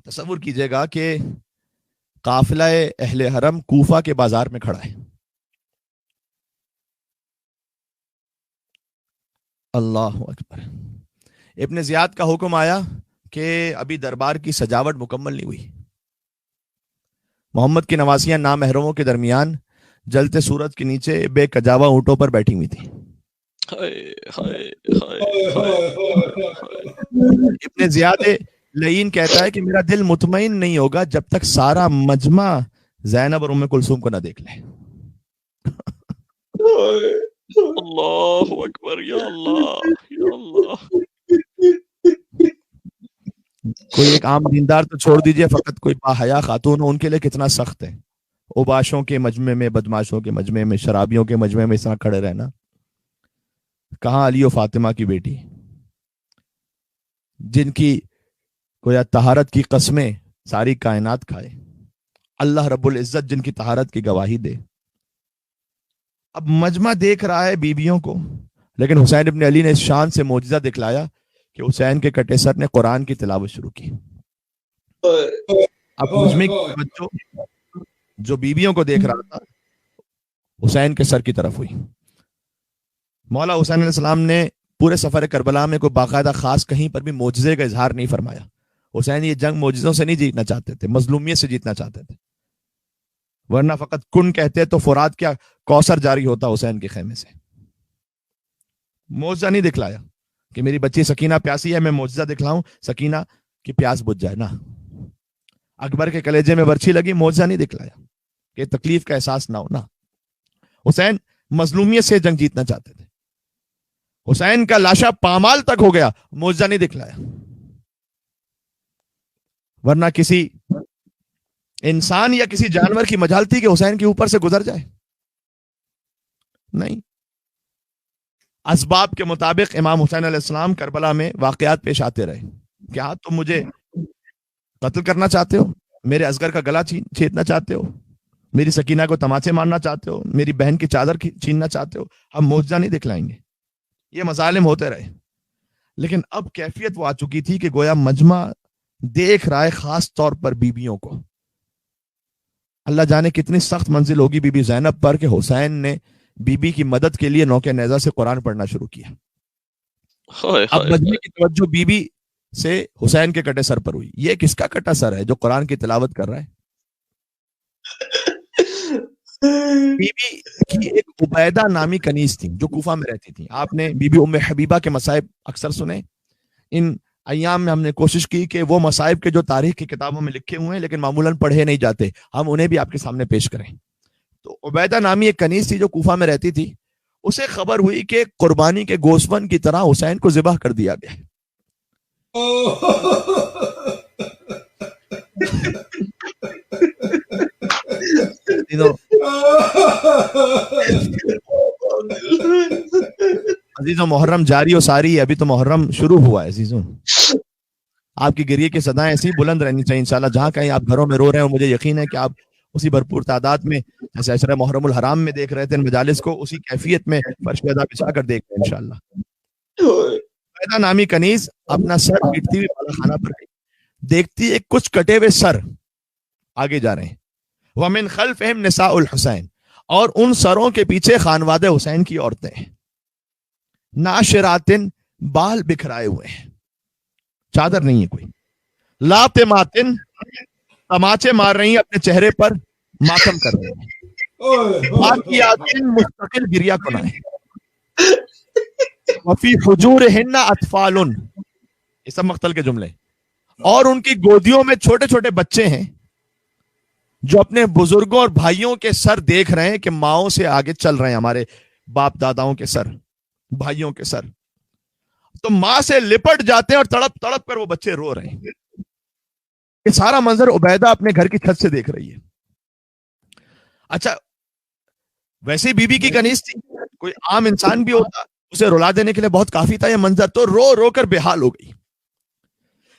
تصور کیجئے گا کہ قافلہ اہل حرم کوفہ کے بازار میں کھڑا ہے. اللہ اکبر. ابن زیاد کا حکم آیا کہ ابھی دربار کی سجاوٹ مکمل نہیں ہوئی. محمد کی نواسیاں نامحرموں کے درمیان جلتے سورج کے نیچے بے کجاوا اونٹوں پر بیٹھی ہوئی تھی. ابن زیاد لعین کہتا ہے کہ میرا دل مطمئن نہیں ہوگا جب تک سارا مجمع زینب اور ام کلثوم کو نہ دیکھ لے. اللہ اکبر. یا اللہ یا اللہ. کوئی ایک عام دیندار تو چھوڑ دیجئے، فقط کوئی باحیا خاتون ہو، ان کے لیے کتنا سخت ہے. اوباشوں کے مجمع میں، بدماشوں کے مجمع میں، شرابیوں کے مجمع میں اس طرح کھڑے رہنا. کہاں علی و فاطمہ کی بیٹی جن کی گویا طہارت کی قسمیں ساری کائنات کھائے، اللہ رب العزت جن کی طہارت کی گواہی دے. اب مجمع دیکھ رہا ہے بیویوں کو، لیکن حسین ابن علی نے اس شان سے معجزہ دکھلایا کہ حسین کے کٹے سر نے قرآن کی تلاوت شروع کی. اب مجمع کی توجہ جو بیویوں کو دیکھ رہا تھا حسین کے سر کی طرف ہوئی. مولا حسین علیہ السلام نے پورے سفر کربلا میں کوئی باقاعدہ خاص کہیں پر بھی معجزے کا اظہار نہیں فرمایا. حسین یہ جنگ معجزوں سے نہیں جیتنا چاہتے تھے، مظلومیت سے جیتنا چاہتے تھے، ورنہ فقط کن کہتے تو فرات کیا کوثر جاری ہوتا حسین کے خیمے سے. معجزہ نہیں دکھلایا کہ میری بچی سکینہ پیاسی ہے، میں معجزہ دکھلاؤں سکینہ کی پیاس بجھ جائے. نہ اکبر کے کلیجے میں برچھی لگی، معجزہ نہیں دکھلایا کہ تکلیف کا احساس نہ ہو. نہ حسین مظلومیت سے جنگ جیتنا چاہتے تھے. حسین کا لاشا پامال تک ہو گیا، معجزہ نہیں دکھلایا، ورنہ کسی انسان یا کسی جانور کی مجال تھی کہ حسین کے اوپر سے گزر جائے. نہیں. اسباب کے مطابق امام حسین علیہ السلام کربلا میں واقعات پیش آتے رہے. کیا تم مجھے قتل کرنا چاہتے ہو؟ میرے اصغر کا گلا چھیدنا چاہتے ہو؟ میری سکینہ کو تماچے مارنا چاہتے ہو؟ میری بہن کی چادر چھیننا چاہتے ہو؟ ہم معجزہ نہیں دکھلائیں گے. یہ مظالم ہوتے رہے، لیکن اب کیفیت وہ آ چکی تھی کہ گویا مجمع دیکھ رہا ہے، خاص طور پر بیویوں کو. اللہ جانے کتنی سخت منزل ہوگی بی بی زینب پر کہ حسین نے بی بی کی مدد کے لیے نوکے نیزہ سے قرآن پڑھنا شروع کیا. اب مجمع کی توجہ بی بی سے حسین کے کٹے سر پر ہوئی. یہ کس کا کٹا سر ہے جو قرآن کی تلاوت کر رہا ہے؟ بی بی کی ایک عبیدہ نامی کنیز تھی جو کوفہ میں رہتی تھی. آپ نے بی بی ام حبیبہ کے مصائب اکثر سنے. ان ایام میں ہم نے کوشش کی کہ وہ مصائب کے جو تاریخ کی کتابوں میں لکھے ہوئے ہیں لیکن معمولاً پڑھے نہیں جاتے، ہم انہیں بھی آپ کے سامنے پیش کریں. تو عبیدہ نامی ایک کنیز تھی جو کوفہ میں رہتی تھی. اسے خبر ہوئی کہ قربانی کے گوسفند کی طرح حسین کو ذبح کر دیا گیا. عزیزوں محرم جاری و ساری ہے، ابھی تو محرم شروع ہوا ہے. عزیزوں آپ کی گریے کی صدائیں ایسی بلند رہنی چاہیے انشاءاللہ. جہاں کہیں آپ گھروں میں رو رہے ہیں، مجھے یقین ہے کہ آپ اسی بھرپور تعداد میں جیسے عشرہ محرم الحرام میں دیکھ رہے تھے مجالس کو، اسی کیفیت میں فرش پیدا بچھا کر دیکھ رہے ہیں انشاءاللہ. عبیدہ نامی کنیز اپنا سر پیٹتی ہوئی بالا خانہ پر گئی. دیکھتی ہے کچھ کٹے ہوئے سر آگے جا رہے ہیں. وَمِنْ خَلْفِهِمْ نِسَاءُ الْحُسَيْن، اور ان سروں کے پیچھے خانواد حسین کی عورتیں ہیں. ناشراتن، بال بکھرائے ہوئے ہیں، چادر نہیں ہے کوئی. لاتماتن، تماچے مار رہی ہیں، اپنے چہرے پر ماتم کر رہی ہیں. باقیاتن، مستقل گریہ کنائیں. وفی حجورہن اطفال، یہ سب مقتل کے جملے. اور ان کی گودیوں میں چھوٹے چھوٹے بچے ہیں جو اپنے بزرگوں اور بھائیوں کے سر دیکھ رہے ہیں کہ ماؤں سے آگے چل رہے ہیں، ہمارے باپ داداؤں کے سر، بھائیوں کے سر. تو ماں سے لپٹ جاتے ہیں اور تڑپ تڑپ کر وہ بچے رو رہے ہیں. یہ سارا منظر عبیدہ اپنے گھر کی چھت سے دیکھ رہی ہے. اچھا ویسے بی بی کی کنیز تھی، کوئی عام انسان بھی ہوتا اسے رلا دینے کے لیے بہت کافی تھا یہ منظر. تو رو رو کر بے حال ہو گئی.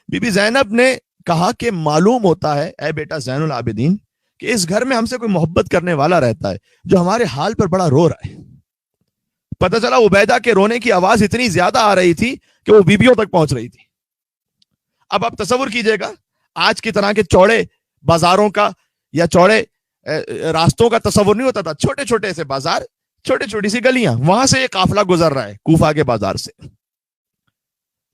بی بی زینب نے کہا کہ معلوم ہوتا ہے اے بیٹا زین العابدین کہ اس گھر میں ہم سے کوئی محبت کرنے والا رہتا ہے جو ہمارے حال پر بڑا رو رہا ہے. پتہ چلا عبیدہ کے رونے کی آواز اتنی زیادہ آ رہی تھی کہ وہ بیبیوں تک پہنچ رہی تھی. اب آپ تصور کیجئے گا آج کی طرح کے چوڑے بازاروں کا یا چوڑے راستوں کا تصور نہیں ہوتا تھا. چھوٹے چھوٹے سے بازار, چھوٹی چھوٹی سی گلیاں, وہاں سے یہ قافلہ گزر رہا ہے کوفہ کے بازار سے.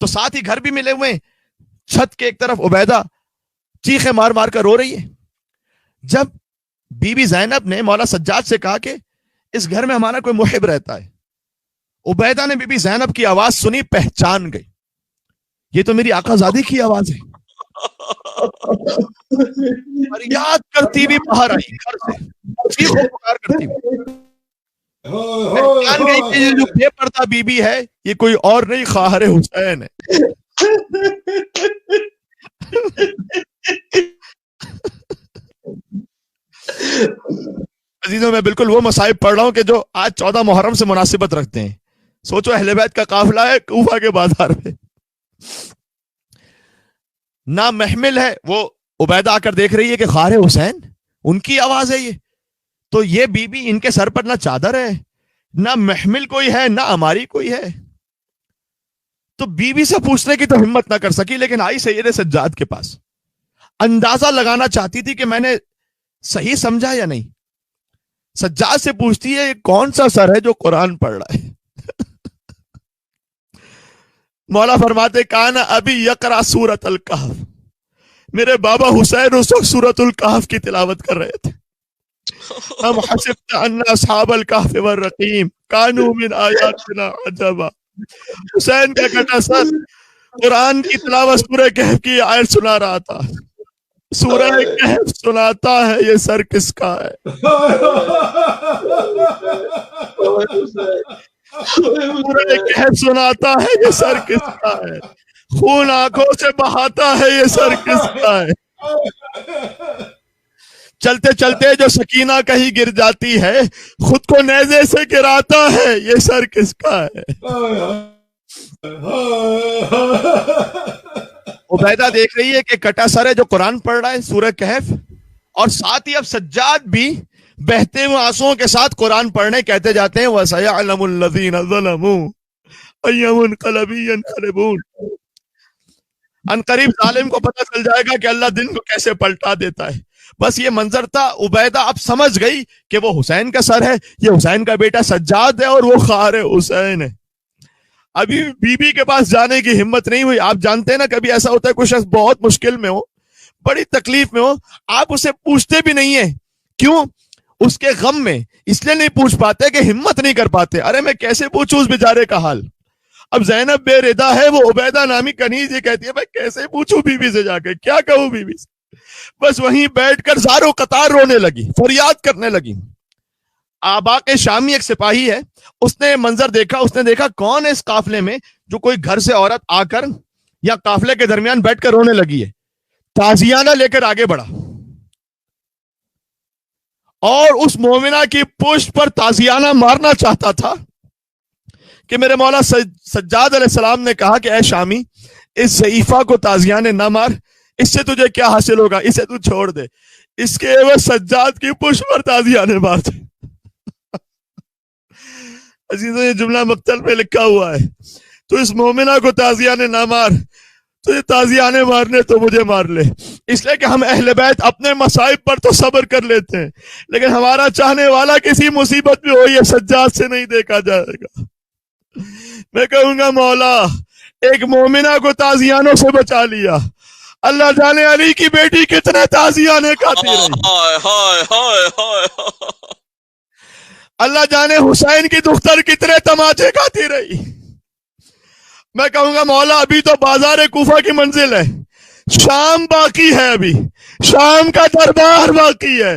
تو ساتھ ہی گھر بھی ملے ہوئے. چھت کے ایک طرف عبیدہ چیخیں مار مار کر رو رہی ہے. جب بی بی زینب نے مولا سجاد سے کہا کہ اس گھر میں ہمارا کوئی محب رہتا ہے, عبیدہ نے بی بی زینب کی آواز سنی, پہچان گئی, یہ تو میری آقا زادی کی آواز ہے. فریاد کرتی ہوئی باہر آئی گھر سے, چیخ و پکار کرتی ہوئی. پہچان گئی کہ یہ جو بے پردہ بی بی ہے یہ کوئی اور نہیں, خواہر حسین ہے. عزیزوں میں بالکل وہ مصائب پڑھ رہا ہوں کہ جو آج 14 محرم سے مناسبت رکھتے ہیں. سوچو اہل بیت کا قافلہ ہے کوفہ کے بازار میں, نہ محمل ہے. وہ عبیدہ آ کر دیکھ رہی ہے کہ خواہر حسین ان کی آواز ہے یہ. تو یہ بی بی ان کے سر پر نہ چادر ہے, نہ محمل کوئی ہے, نہ ہماری کوئی ہے. تو بی بی سے پوچھنے کی تو ہمت نہ کر سکی, لیکن آئی سید سجاد کے پاس. اندازہ لگانا چاہتی تھی کہ میں نے صحیح سمجھا یا نہیں. سجاد سے پوچھتی ہے یہ کون سا سر ہے جو قرآن پڑھ رہا ہے؟ مولا فرماتے کان ابی یقرأ سورۃ الکہف, میرے بابا حسین اس وقت سورۃ الکہف کی تلاوت کر رہے تھے. ام حسبت ان اصحاب الکہف والرقیم کانوا من آیاتنا عجبا. حسین کا کٹا سر قرآن کی تلاوت سورہ کہف کی آیت سنا رہا تھا. سورہ کہف سناتا ہے یہ سر کس کا ہے؟ سورہ کہف سناتا ہے یہ سر کس کا ہے؟ خون آنکھوں سے بہاتا ہے یہ سر کس کا ہے؟ چلتے چلتے جو سکینہ کہیں گر جاتی ہے خود کو نیزے سے گراتا ہے یہ سر کس کا ہے؟ عبیدہ دیکھ رہی ہے کہ کٹا سر ہے جو قرآن پڑھ رہا ہے سورہ کہف, اور ساتھ ہی اب سجاد بھی بہتے ہوئے آنسوؤں کے ساتھ قرآن پڑھنے کہتے جاتے ہیں وَسَيَعْلَمُ الَّذِينَ ظَلَمُوا أَيَّ مُنْقَلَبٍ يَنْقَلِبُونَ. ان قریب ظالم کو پتہ چل جائے گا کہ اللہ دن کو کیسے پلٹا دیتا ہے. بس یہ منظر تھا. عبیدہ اب سمجھ گئی کہ وہ حسین کا سر ہے, یہ حسین کا بیٹا سجاد ہے اور وہ خواہر حسین ہے. ابھی بی بی کے پاس جانے کی ہمت نہیں ہوئی. آپ جانتے ہیں نا کبھی ایسا ہوتا ہے کوئی شخص بہت مشکل میں ہو, بڑی تکلیف میں ہو, آپ اسے پوچھتے بھی نہیں ہیں. کیوں؟ اس کے غم میں اس لیے نہیں پوچھ پاتے کہ ہمت نہیں کر پاتے. ارے میں کیسے پوچھوں اس بیچارے کا حال. اب زینب بے ردا ہے, وہ عبیدہ نامی کنیز یہ کہتی ہے میں کیسے پوچھوں بی بی سے جا کے, کیا کہوں بی بی سے. بس وہیں بیٹھ کر زارو قطار رونے لگی, فریاد کرنے لگی. آباق شامی ایک سپاہی ہے, اس نے منظر دیکھا. اس نے دیکھا کون ہے اس قافلے میں جو کوئی گھر سے عورت آ کر یا قافلے کے درمیان بیٹھ کر رونے لگی ہے. تازیانہ لے کر آگے بڑھا اور اس مومنہ کی پشت پر تازیانہ مارنا چاہتا تھا کہ میرے مولا سجاد علیہ السلام نے کہا کہ اے شامی اس ضعیفہ کو تازیانے نہ مار, اس سے تجھے کیا حاصل ہوگا, اسے تو چھوڑ دے. اس کے عوض سجاد کی پشت پر تازیانے مار دے. عزیزوں یہ جملہ مقتل پہ لکھا ہوا ہے. تو اس مومنہ کو تازیانے نہ مار, تجھے تازیانے مارنے تو مجھے مار لے. اس لیے کہ ہم اہل بیت اپنے مصائب پر تو صبر کر لیتے ہیں, لیکن ہمارا چاہنے والا کسی مصیبت میں ہو یہ سجاد سے نہیں دیکھا جائے گا. میں کہوں گا مولا ایک مومنہ کو تازیانوں سے بچا لیا, اللہ جانے علی کی بیٹی کتنے تازیانے کھاتی رہی, اللہ جانے حسین کی دختر کتنے تماچے کھاتی رہی. میں کہوں گا مولا ابھی تو بازار کوفہ کی منزل ہے, شام باقی ہے, ابھی شام کا دربار باقی ہے.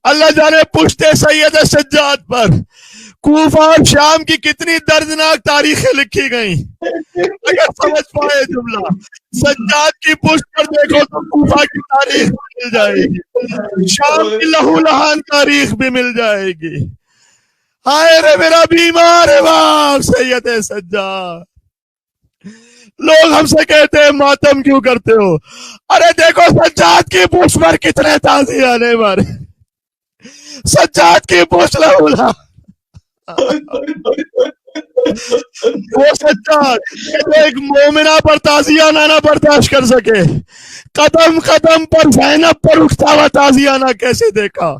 اللہ جانے پشتے سید سجاد پر کوفہ اور شام کی کتنی دردناک تاریخیں لکھی گئیں. اگر سمجھ پائے جملہ سجاد کی پشت پر دیکھو تو کوفہ کی تاریخ بھی مل جائے گی, شام کی لہو لہان تاریخ بھی مل جائے گی. ہائے رے میرا بیمار باپ سید سجاد. لوگ ہم سے کہتے ہیں ماتم کیوں کرتے ہو, ارے دیکھو سجاد کی پشت پر کتنے تازیانے مارے, سجاد کی پشت لہو لہان. وہ سجاد جو ایک مومنہ پر تازیانہ نہ برداشت کر سکے، قدم قدم پر زینب پر اٹھتا ہوا تازیانہ کیسے دیکھا،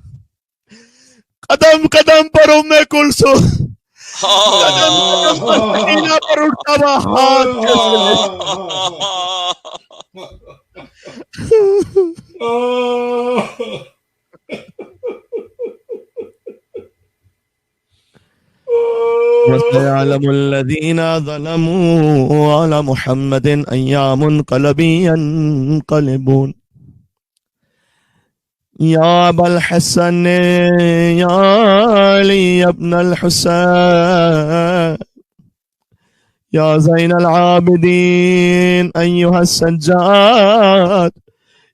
قدم قدم پر ام کلثوم، قدم قدم پر سکینہ پر اٹھتا ہوا ہاتھ کیسے وَسَيَعْلَمُ الَّذِينَ ظَلَمُوا عَلَى مُحَمَّدٍ أَيَّ مُنْقَلَبٍ يَنْقَلِبُونَ يَا أَبَا الْحَسَنِ يَا عَلِيَّ ابْنَ الْحُسَيْنِ يَا زَيْنَ الْعَابِدِينَ أَيُّهَا السَّجَّادُ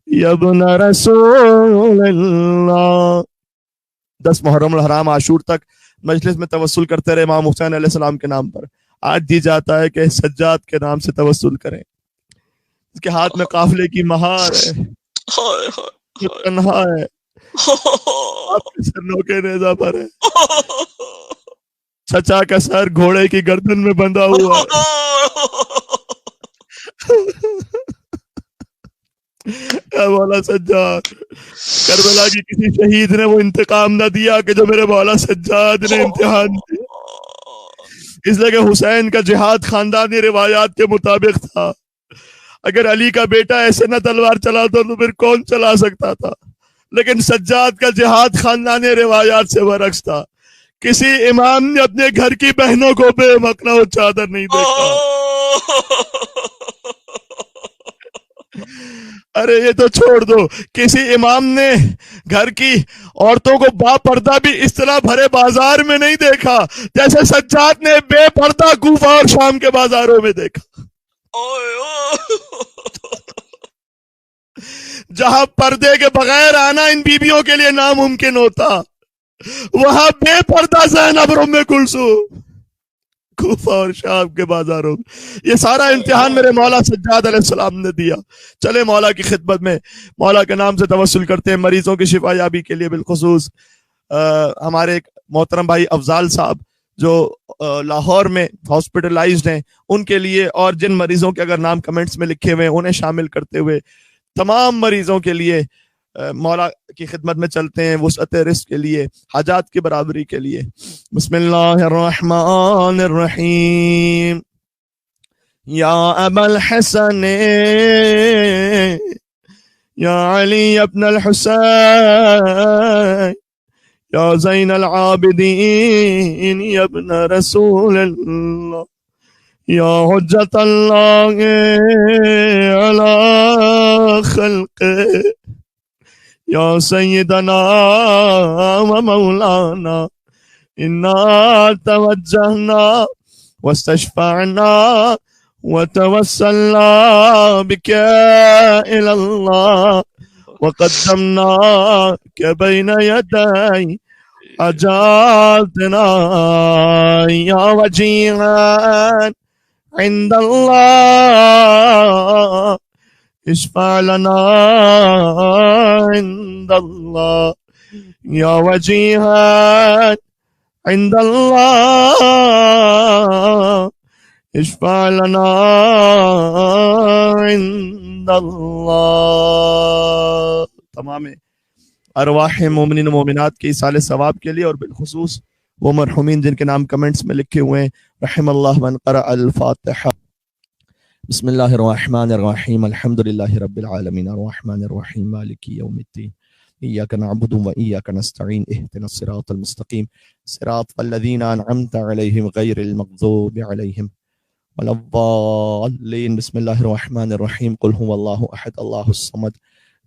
يَا ابْنَ رَسُولِ اللَّهِ۔ 10 محرم الحرام عاشور تک مجلس میں توسل کرتے رہے امام حسین علیہ السلام کے نام پر، آج دی جاتا ہے کہ سجاد کے نام سے توسل کریں، اس کے ہاتھ میں قافلے کی مہار ہے، وہ تنہا ہے، آپ کے سر نوکے نیزہ پر ہے، چچا کا سر گھوڑے کی گردن میں بندھا ہوا ہے۔ اے مولا سجاد، کربلا کی کسی شہید نے وہ انتقام نہ دیا کہ جو میرے مولا سجاد نے امتحان دیا، اس لیے کہ حسین کا جہاد خاندانی روایات کے مطابق تھا، اگر علی کا بیٹا ایسے نہ تلوار چلاتا تو پھر کون چلا سکتا تھا، لیکن سجاد کا جہاد خاندانی روایات سے برعکس تھا، کسی امام نے اپنے گھر کی بہنوں کو بے مقنا و چادر نہیں دیکھا۔ ارے یہ تو چھوڑ دو، کسی امام نے گھر کی عورتوں کو با پردہ بھی اس طرح بھرے بازار میں نہیں دیکھا جیسے سجاد نے بے پردہ کوفہ اور شام کے بازاروں میں دیکھا۔ جہاں پردے کے بغیر آنا ان بیویوں کے لیے ناممکن ہوتا، وہاں بے پردہ زینب اور ام کلثوم کوفہ اور شام کے بازاروں میں۔ یہ سارا امتحان میرے مولا سجاد علیہ السلام نے دیا۔ چلے مولا کی خدمت میں مولا کے نام سے توسل کرتے ہیں مریضوں کی شفا یابی کے لیے، بالخصوص ہمارے ایک محترم بھائی افضال صاحب جو لاہور میں ہاسپٹلائزڈ ہیں، ان کے لیے، اور جن مریضوں کے اگر نام کمنٹس میں لکھے ہوئے ہیں انہیں شامل کرتے ہوئے تمام مریضوں کے لیے مولا کی خدمت میں چلتے ہیں، وسعت رزق کے لیے، حاجات کی برابری کے لیے۔ بسم اللہ الرحمن الرحیم۔ یا ابا الحسن یا علی ابن الحسین یا زین العابدین یا ابن رسول اللہ یا حجت اللہ علی خلقہ یا سیدنا و مولانا انا توجہنا واستشفعنا وتوسلنا بك الى الله وقدمناك بين يدي حاجاتنا يا وجيها عند الله اشفع لنا عند الله يا وجيها عند الله اشفع لنا عند اللہ۔ تمام ارواح مومنین و مومنات کے ایصال ثواب کے لیے، اور بالخصوص وہ مرحومین جن کے نام کمنٹس میں لکھے ہوئے ہیں، رحم اللہ من قرأ الفاتحہ۔ بسم اللہ الرحمن الرحیم، الحمدللہ رب العالمین، الرحمن الرحیم، مالک یوم الدین، ایاک نعبد و ایاک نستعین، اہدنا الصراط المستقیم، صراط الذین انعمت علیہم غیر المغضوب علیہم ولا الضالین۔ بسم اللہ الرحمن الرحیم، قل هو اللہ احد اللہ الصمد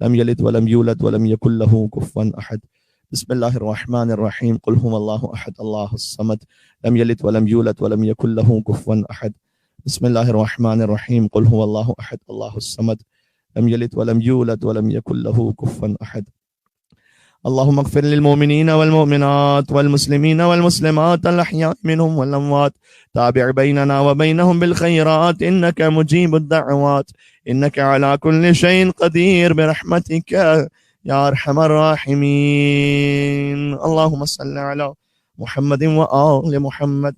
لم یلد ولم یولد ولم یکن له کفوا احد۔ بسم اللہ الرحمن الرحیم، قل هو اللہ احد اللہ الصمد لم یلد ولم یولد ولم یکن له کفوا احد۔ بسم اللہ الرحمن الرحیم، قل هو اللہ احد اللہ الصمد لم یلد ولم یولد ولم یکن له کفوا احد۔ اللهم اغفر للمؤمنين والمؤمنات والمسلمين والمسلمات الأحياء منهم والأموات، تابع بيننا وبينهم بالخيرات إنك مجيب الدعوات، إنك على كل شيء قدير برحمتك يا أرحم الراحمين۔ اللهم صل على محمد وآل محمد۔